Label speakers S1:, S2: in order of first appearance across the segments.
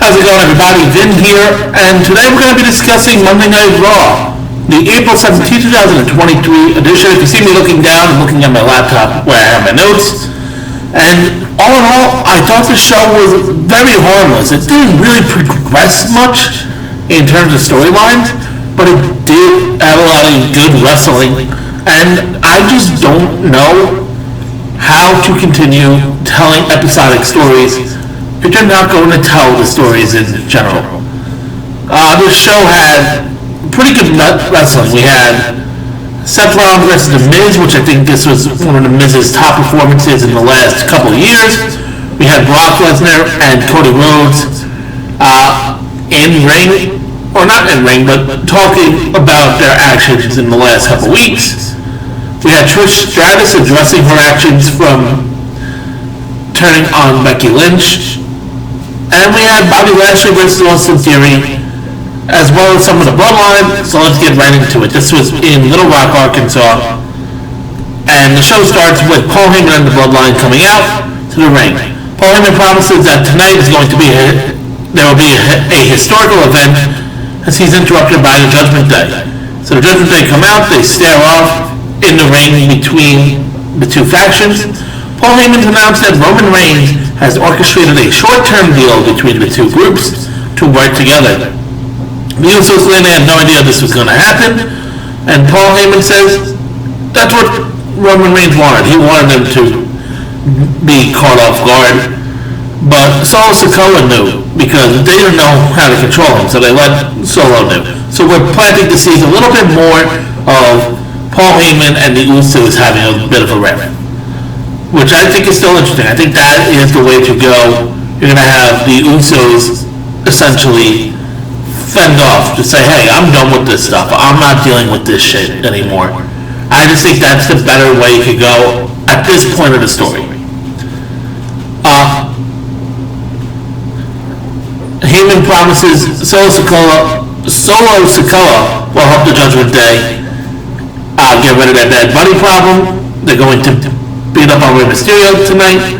S1: How's it going, everybody? Vin here, and today we're going to be discussing Monday Night RAW, the April 17, 2023 edition. If you see me looking down, I'm looking at my laptop where I have my notes, and all in all, I thought the show was very harmless. It didn't really progress much in terms of storylines, but it did have a lot of good wrestling, and I just don't know how to continue telling episodic stories if you're not going to tell the stories in general. This show had pretty good wrestling. We had Seth Rollins versus The Miz, which I think this was one of The Miz's top performances in the last couple of years. We had Brock Lesnar and Cody Rhodes in ring, or not in ring, but talking about their actions in the last couple of weeks. We had Trish Stratus addressing her actions from turning on Becky Lynch. And we had Bobby Lashley versus Austin Theory, as well as some of the Bloodline, so let's get right into it. This was in Little Rock, Arkansas, and the show starts with Paul Heyman and the Bloodline coming out to the ring. Paul Heyman promises that tonight is going to be there will be a historical event as he's interrupted by the Judgment Day. So the Judgment Day come out, they stare off in the ring between the two factions. Paul Heyman's announced that Roman Reigns has orchestrated a short-term deal between the two groups to work together. The Usos claim they had no idea this was going to happen, and Paul Heyman says that's what Roman Reigns wanted. He wanted them to be caught off guard, but Sikoa knew because they didn't know how to control him, so they let Solo know. So we're planting to see a little bit more of Paul Heyman and the Usos having a bit of a rift, which I think is still interesting. I think that is the way to go. You're going to have the Usos essentially fend off to say, hey, I'm done with this stuff. I'm not dealing with this shit anymore. I just think that's the better way to go at this point of the story. Heyman promises Solo Sikoa will help the Judgment Day get rid of their dead buddy problem. They're going to beat up on Rey Mysterio tonight,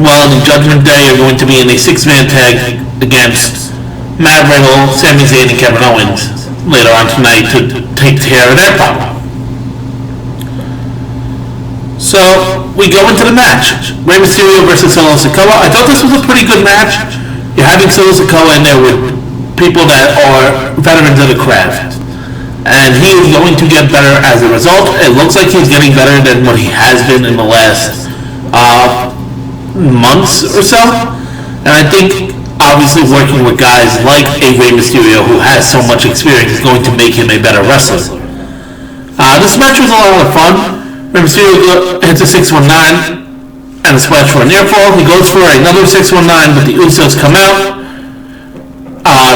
S1: while the Judgment Day are going to be in a six-man tag against Riddle, Sami Zayn, and Kevin Owens later on tonight to take care of their problem. So we go into the match. Rey Mysterio versus Solo Sikoa. I thought this was a pretty good match. You're having Solo Sikoa in there with people that are veterans of the craft, and he is going to get better as a result. It looks like he's getting better than what he has been in the last months or so. And I think obviously working with guys like a Rey Mysterio who has so much experience is going to make him a better wrestler. This match was a lot of fun. Rey Mysterio hits a 619 and a splash for a near fall. He goes for another 619, but the Usos come out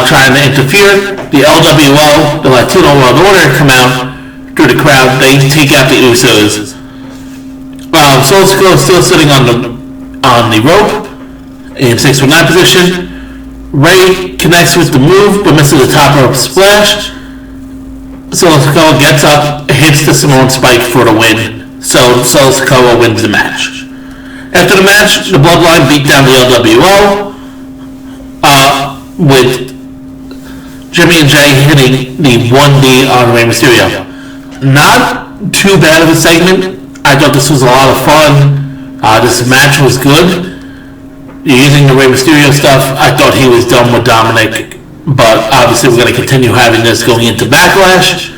S1: trying to interfere. The LWO, the Latino World Order, come out through the crowd. They take out the Usos. Solo Sikoa is still sitting on the rope in 619 position. Rey connects with the move, but misses the top rope splash. Solo Sikoa gets up, hits the Samoan Spike for the win. So Solo Sikoa wins the match. After the match, the Bloodline beat down the LWO with Jimmy and Jay hitting the 1D on Rey Mysterio. Not too bad of a segment. I thought this was a lot of fun. This match was good. Using the Rey Mysterio stuff, I thought he was done with Dominic, but obviously we're going to continue having this going into Backlash.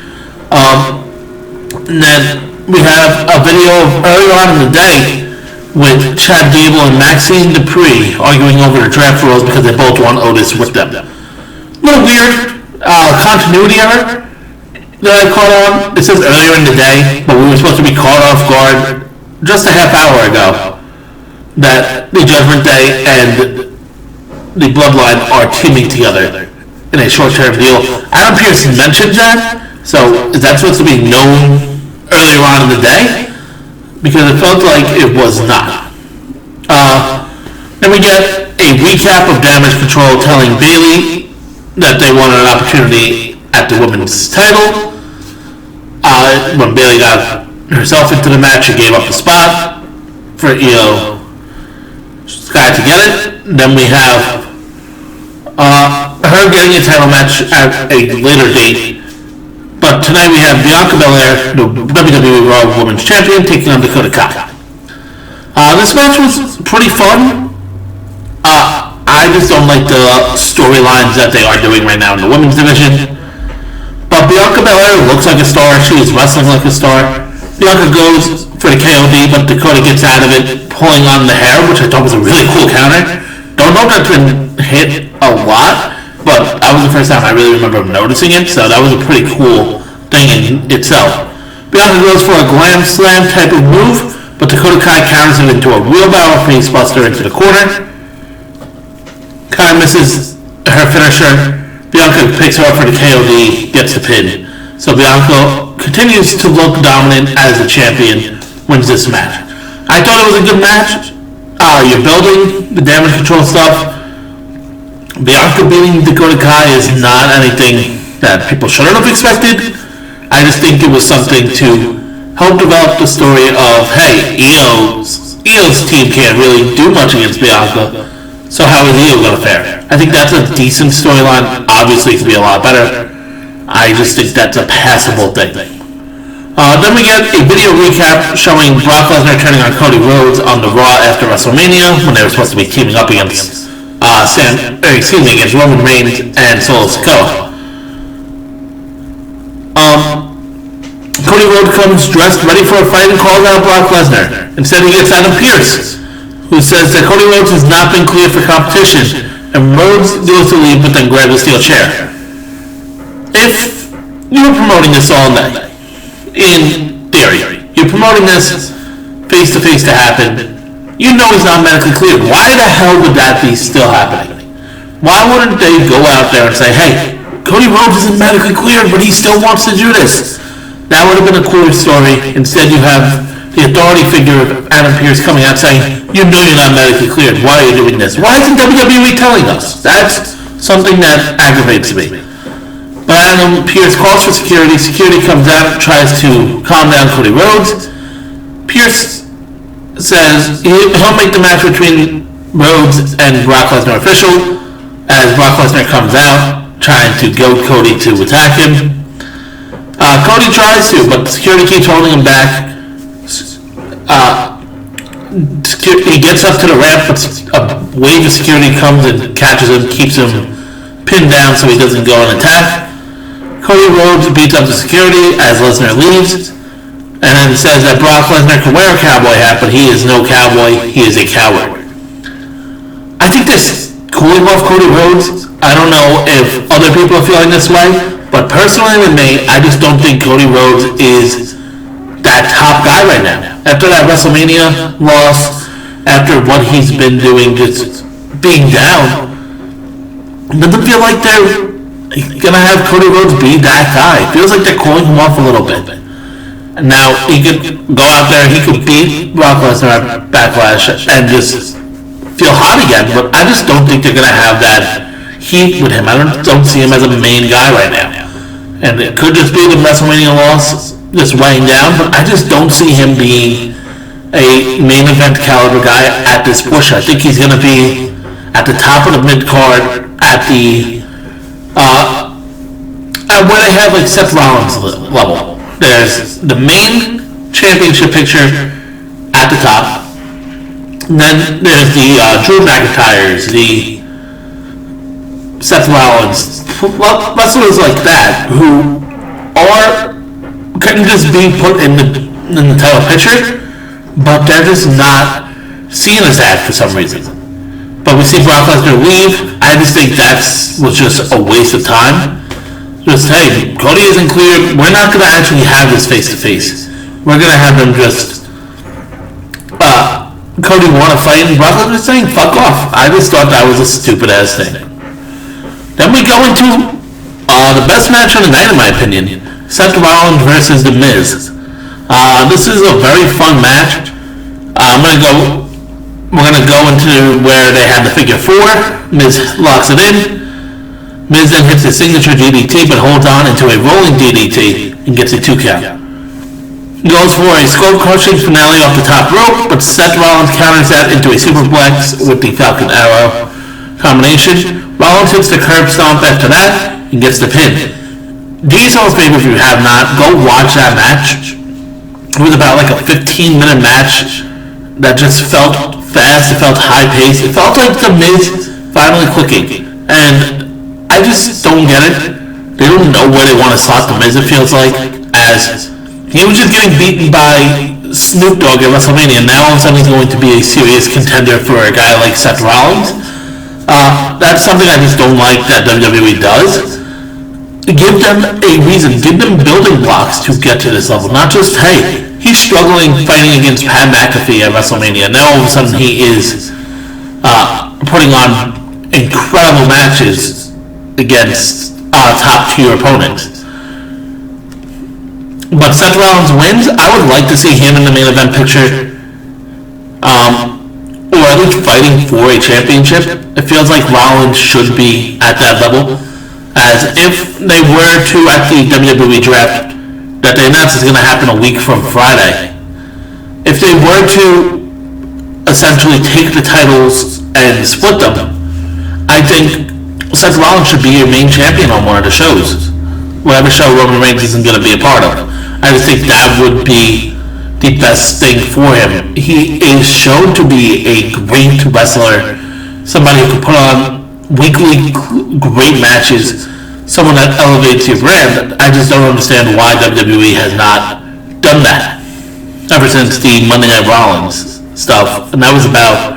S1: And then we have a video earlier on in the day with Chad Gable and Maxine Dupree arguing over the draft rules because they both want Otis with them. A little weird continuity error that I caught on. It says earlier in the day, but we were supposed to be caught off guard just a half hour ago that the Judgment Day and the Bloodline are teaming together in a short-term deal. Adam Pearce mentioned that, so is that supposed to be known earlier on in the day? Because it felt like it was not. Then we get a recap of Damage Control telling Bayley that they wanted an opportunity at the women's title. When Bayley got herself into the match, she gave up the spot for Sky to get it. Then we have Her getting a title match at a later date. But tonight we have Bianca Belair, the WWE Raw Women's Champion, taking on Dakota. This match was pretty fun. I just don't like the storylines that they are doing right now in the women's division. But Bianca Belair looks like a star. She is wrestling like a star. Bianca goes for the KOD, but Dakota gets out of it, pulling on the hair, which I thought was a really cool counter. Don't know if that's been hit a lot, but that was the first time I really remember noticing it, so that was a pretty cool thing in itself. Bianca goes for a glam slam type of move, but Dakota Kai counters it into a wheelbarrow face buster into the corner. Kai misses her finisher. Bianca picks her up for the KOD, gets the pin. So Bianca continues to look dominant as the champion, wins this match. I thought it was a good match. You're building the damage control stuff. Bianca beating Dakota Kai is not anything that people shouldn't have expected. I just think it was something to help develop the story of, hey, Io's team can't really do much against Bianca, so how is Io going to fare? I think that's a decent storyline. Obviously it could be a lot better. I just think that's a passable thing. Then we get a video recap showing Brock Lesnar turning on Cody Rhodes on the Raw after WrestleMania when they were supposed to be teaming up against against Roman Reigns and Sikoa. Cody Rhodes comes dressed ready for a fight and calls out Brock Lesnar. Instead he gets Adam Pearce, who says that Cody Rhodes has not been cleared for competition, and Rhodes goes to leave but then grabs a steel chair. If you were promoting this all night, in theory, you're promoting this face-to-face to happen, you know he's not medically cleared. Why the hell would that be still happening? Why wouldn't they go out there and say, hey, Cody Rhodes isn't medically cleared, but he still wants to do this? That would have been a cooler story. Instead, you have the authority figure of Adam Pearce coming out saying, you know you're not medically cleared. Why are you doing this? Why isn't WWE telling us? That's something that aggravates me. But Adam Pearce calls for security. Security comes out, tries to calm down Cody Rhodes. Pearce says he'll make the match between Rhodes and Brock Lesnar official as Brock Lesnar comes out, trying to goad Cody to attack him. Cody tries to, but security keeps holding him back. He gets up to the ramp, but a wave of security comes and catches him, keeps him pinned down so he doesn't go and attack. Cody Rhodes beats up the security as Lesnar leaves, and then says that Brock Lesnar can wear a cowboy hat, but he is no cowboy, he is a coward. I think this cooling off Cody Rhodes, I don't know if other people are feeling this way, but personally with me, I just don't think Cody Rhodes is that top guy right now. After that WrestleMania loss, after what he's been doing, just being down, it doesn't feel like they're gonna have Cody Rhodes be that guy. It feels like they're cooling him off a little bit. Now, he could go out there, he could beat Brock Lesnar at Backlash and just feel hot again, but I just don't think they're gonna have that heat with him. I don't see him as a main guy right now. And it could just be the WrestleMania loss just weighing down, but I just don't see him being a main event caliber guy at this push. I think he's gonna be at the top of the mid card at the where they have like Seth Rollins level. There's the main championship picture at the top. And then there's the Drew McIntyres, the Seth Rollins, wrestlers like that who couldn't just be put in the title picture, but they're just not seen as that for some reason. But we see Brock Lesnar leave. I just think that was just a waste of time. Just, hey, Cody isn't cleared. We're not going to actually have this face-to-face. We're going to have them just... Cody want to fight, and Brock Lesnar saying, fuck off. I just thought that was a stupid-ass thing. Then we go into the best match of the night, in my opinion. Seth Rollins versus The Miz. This is a very fun match. We're going to go into where they had the figure 4. Miz locks it in. Miz then hits his signature DDT, but holds on into a rolling DDT and gets a 2 count. He goes for a skull-crushing finale off the top rope, but Seth Rollins counters that into a superplex with the Falcon Arrow combination. Rollins hits the curb stomp after that and gets the pin. DSO if you have not, go watch that match. It was about like a 15-minute match that just felt fast, it felt high-paced, it felt like The Miz finally clicking. And I just don't get it. They don't know where they want to slot The Miz, it feels like, as he was just getting beaten by Snoop Dogg at WrestleMania. Now all of a sudden he's going to be a serious contender for a guy like Seth Rollins. That's something I just don't like that WWE does. Give them a reason, give them building blocks to get to this level. Not just, hey, he's struggling fighting against Pat McAfee at WrestleMania. Now all of a sudden he is putting on incredible matches against top tier opponents. But Seth Rollins wins. I would like to see him in the main event picture, or at least fighting for a championship. It feels like Rollins should be at that level. As if they were to, at the WWE draft that they announced is going to happen a week from Friday, if they were to essentially take the titles and split them, I think Seth Rollins should be your main champion on one of the shows, whatever show Roman Reigns isn't going to be a part of. I just think that would be the best thing for him. He is shown to be a great wrestler, somebody who can put on weekly great matches, someone that elevates your brand. I just don't understand why WWE has not done that ever since the Monday Night Rollins stuff, and that was about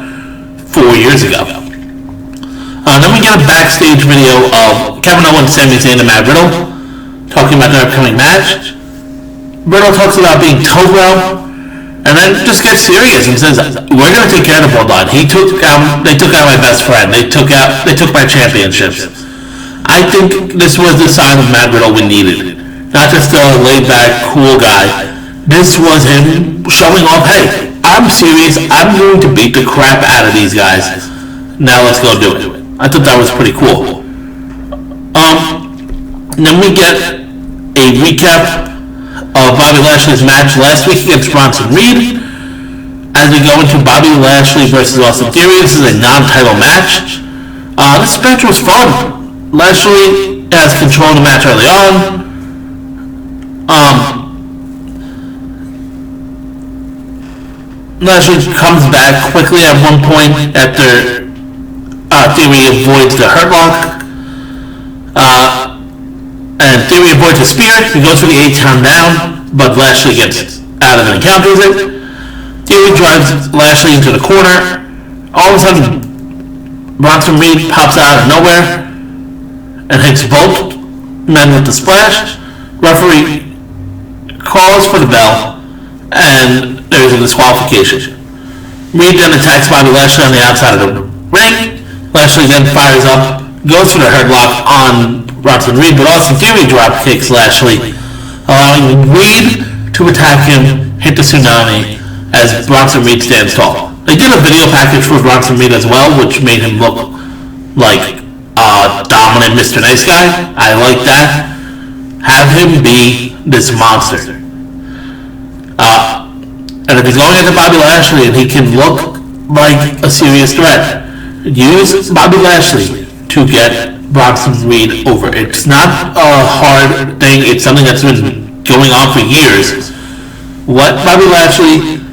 S1: 4 years ago. Then we get a backstage video of Kevin Owens, Sami Zayn, and Matt Riddle talking about their upcoming match. Riddle talks about being Togo, and then just gets serious and says, "We're going to take care of the bloodline. They took out my best friend. They took my championships." I think this was the sign of Matt Riddle we needed. Not just a laid-back, cool guy. This was him showing off, hey, I'm serious. I'm going to beat the crap out of these guys. Now let's go do it. I thought that was pretty cool. Then we get a recap of Bobby Lashley's match last week against Bronson Reed. As we go into Bobby Lashley versus Austin Theory, this is a non-title match. This match was fun. Lashley has control of the match early on. Lashley comes back quickly at one point after Theory avoids the Hurt Lock. And Theory avoids a spear. He goes for the 8-count down, but Lashley gets out of it and counters it. Theory drives Lashley into the corner. All of a sudden, Bronson Reed pops out of nowhere and hits both men with the splash. Referee calls for the bell, and there's a disqualification. Reed then attacks Bobby Lashley on the outside of the ring. Lashley then fires up, goes for the Hurt Lock on Bronson Reed, but Austin Theory drop kicks Lashley, allowing Reed to attack him, hit the tsunami, as Bronson Reed stands tall. They did a video package for Bronson Reed as well, which made him look like a dominant Mr. Nice Guy. I like that. Have him be this monster. And if he's going into Bobby Lashley and he can look like a serious threat, use Bobby Lashley to get Bronson Reed over. It's not a hard thing. It's something that's been going on for years. Let Bobby Lashley,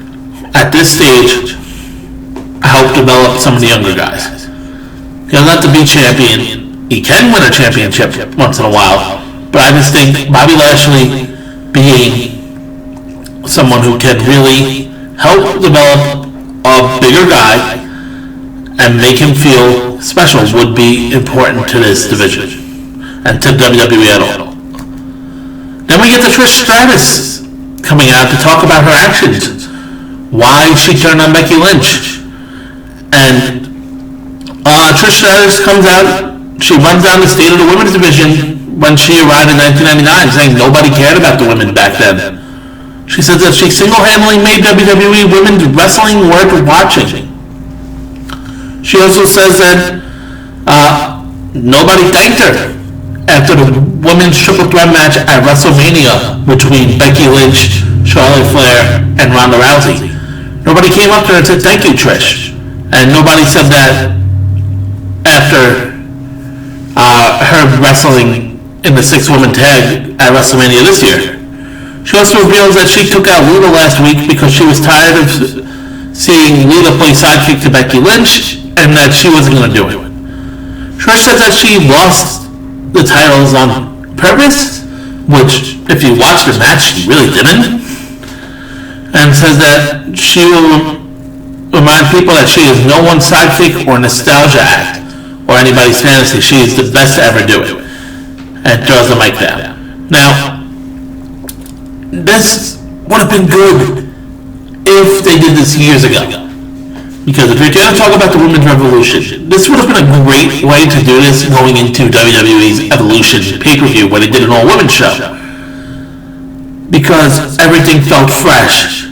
S1: at this stage, help develop some of the younger guys. He doesn't have to be champion. He can win a championship once in a while. But I just think Bobby Lashley being someone who can really help develop a bigger guy and make him feel special would be important to this division and to WWE at all. Then we get to Trish Stratus coming out to talk about her actions, why she turned on Becky Lynch. And Trish Stratus comes out, she runs down the state of the women's division when she arrived in 1999, saying nobody cared about the women back then. She says that she single-handedly made WWE women's wrestling worth watching. She also says that nobody thanked her after the women's triple threat match at WrestleMania between Becky Lynch, Charlotte Flair, and Ronda Rousey. Nobody came up to her and said, "Thank you, Trish." And nobody said that after wrestling in the 6-woman tag at WrestleMania this year. She also reveals that she took out Lita last week because she was tired of seeing Lita play sidekick to Becky Lynch and that she wasn't going to do it. Trish says that she lost the titles on purpose, which, if you watch the match, she really didn't. And says that she will remind people that she is no one's sidekick or nostalgia act or anybody's fantasy. She is the best to ever do it. And throws the mic down. Now, this would have been good if they did this years ago. Because if you're going to talk about the Women's Revolution, this would have been a great way to do this going into WWE's Evolution pay-per-view where they did an all-women show. Because everything felt fresh.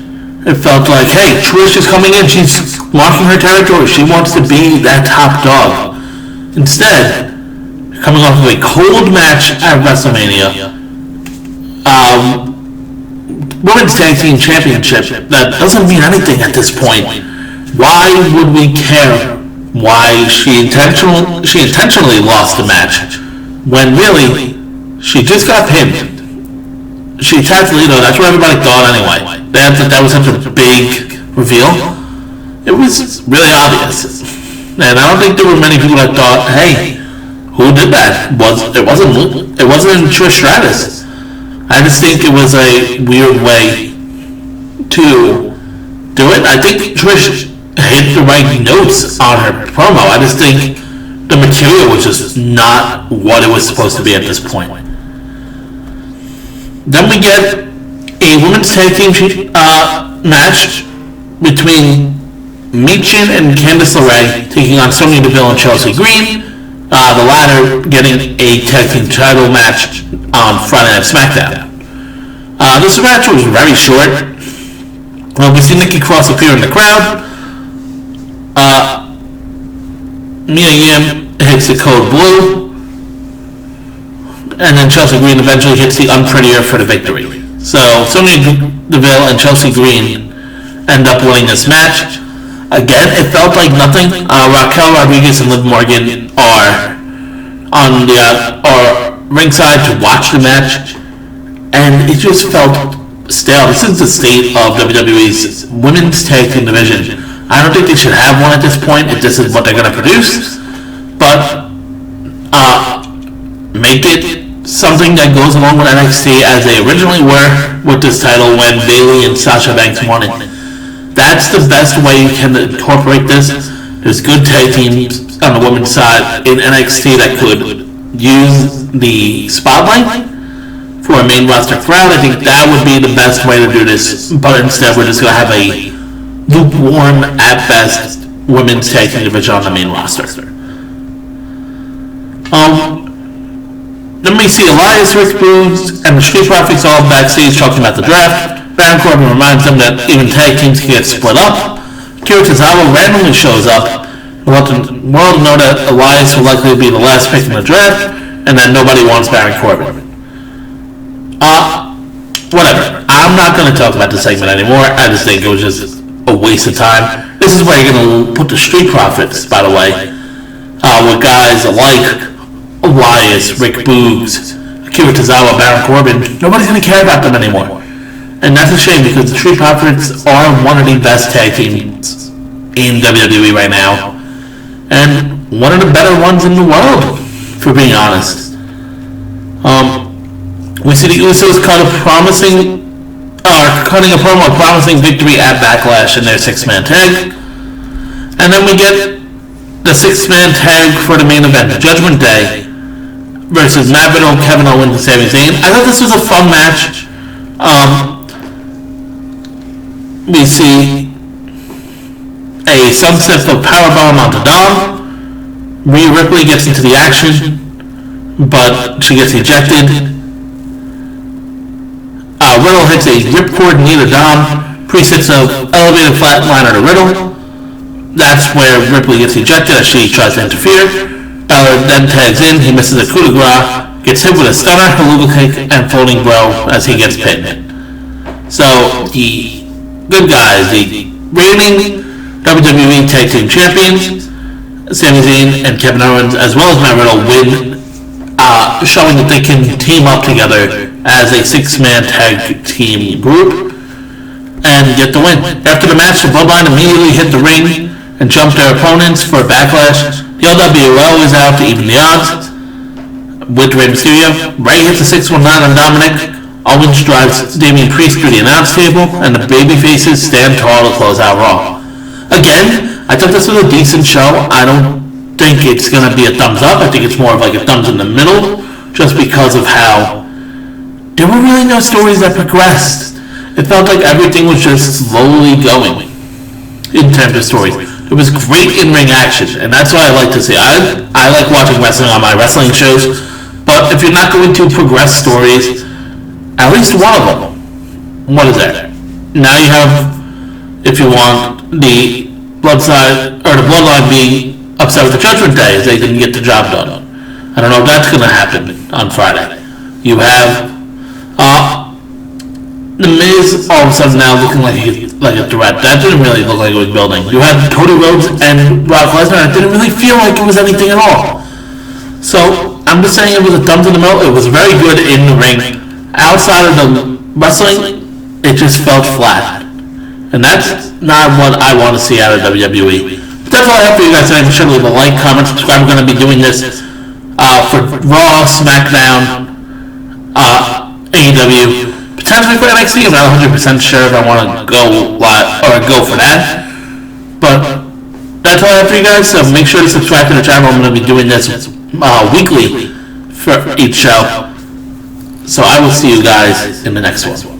S1: It felt like, hey, Trish is coming in, she's marking her territory, she wants to be that top dog. Instead, coming off of a cold match at WrestleMania, Women's Tag Team Championship, that doesn't mean anything at this point. Why would we care why she intentionally lost the match when really she just got pinned? She attacked Lita, that's what everybody thought anyway. That was such a big reveal. It was really obvious. And I don't think there were many people that thought, hey, who did that? It wasn't Trish Stratus. I just think it was a weird way to do it. I think Trish hit the right notes on her promo. I just think the material was just not what it was supposed to be at this point. Then we get a women's tag team match between Michin and Candice LaRae taking on Sonya, Deville, and Chelsea Green. The latter getting a tag team title match on Friday Night SmackDown. This match was very short. We see Nikki Cross appear in the crowd. Mia Yim hits the code blue. And then Chelsea Green eventually hits the unprettier for the victory. So Sonya Deville and Chelsea Green end up winning this match. Again, it felt like nothing. Raquel Rodriguez and Liv Morgan are on the ringside to watch the match, and it just felt stale. This is the state of WWE's women's tag team division. I don't think they should have one at this point if this is what they're going to produce, but make it something that goes along with NXT as they originally were with this title when Bayley and Sasha Banks won it. That's the best way you can incorporate this. There's good tag teams on the women's side in NXT that could use the spotlight for a main roster crowd. I think that would be the best way to do this, but instead we're just going to have a lukewarm, at best, women's tag team division on the main roster. Then we see Elias, Rick Boogs, and the Street Profits all backstage talking about the draft. Baron Corbin reminds them that even tag teams can get split up. Akira Tozawa randomly shows up and lets the world know that Elias will likely be the last pick in the draft and that nobody wants Baron Corbin. Whatever. I'm not going to talk about this segment anymore. I just think it was just a waste of time. This is where you're going to put the Street Profits, by the way, with guys like Elias, Rick Boogs, Akira Tozawa, Baron Corbin. Nobody's going to care about them anymore. And that's a shame because the Street Profits are one of the best tag teams in WWE right now. And one of the better ones in the world, for being honest. We see the Usos cutting a promo promising victory at Backlash in their 6-man tag. And then we get the 6-man tag for the main event, Judgment Day, versus Matt Riddle, Kevin Owens, and Sami Zayn. I thought this was a fun match. We see a sunset of powerbomb onto Dom. Rhea Ripley gets into the action, but she gets ejected. Riddle hits a ripcord knee to Dom. Priest hits an elevated flatliner to Riddle. That's where Ripley gets ejected as she tries to interfere. Balor then tags in. He misses a coup de grace, gets hit with a stunner, haluva kick, and floating bro as he gets pinned. So the good guys, the reigning WWE Tag Team Champions, Sami Zayn and Kevin Owens, as well as Matt Riddle, win showing that they can team up together as a 6-man tag team group and get the win. After the match, the Bloodline immediately hit the ring and jumped their opponents for a Backlash. The LWO is out to even the odds with Rey Mysterio. Ray hits a 619 on Dominic. Owens drives Damian Priest through the announce table, and the babyfaces stand tall to close out Raw. Again, I thought this was a decent show. I don't think it's going to be a thumbs up. I think it's more of like a thumbs in the middle, just because of how there were really no stories that progressed. It felt like everything was just slowly going in terms of stories. It was great in-ring action, and that's what I like to see. I like watching wrestling on my wrestling shows, but if you're not going to progress stories, at least one of them. What is that? Now you have, if you want, the Bloodline being upset with the Judgment Day as they didn't get the job done. I don't know if that's going to happen on Friday. You have The Miz all of a sudden now looking like a threat. That didn't really look like it was building. You had Cody Rhodes and Brock Lesnar, and it didn't really feel like it was anything at all. So I'm just saying it was a thumbs in the middle. It was very good in the ring. Outside of the wrestling, it just felt flat. And that's not what I want to see out of WWE. But that's all I have for you guys today. Be sure to leave a like, comment, subscribe. We're going to be doing this for Raw, SmackDown, AEW, potentially for NXT. I'm not 100% sure if I want to go for that. But that's all I have for you guys. So make sure to subscribe to the channel. I'm going to be doing this weekly for each show. So I will see you guys in the next one.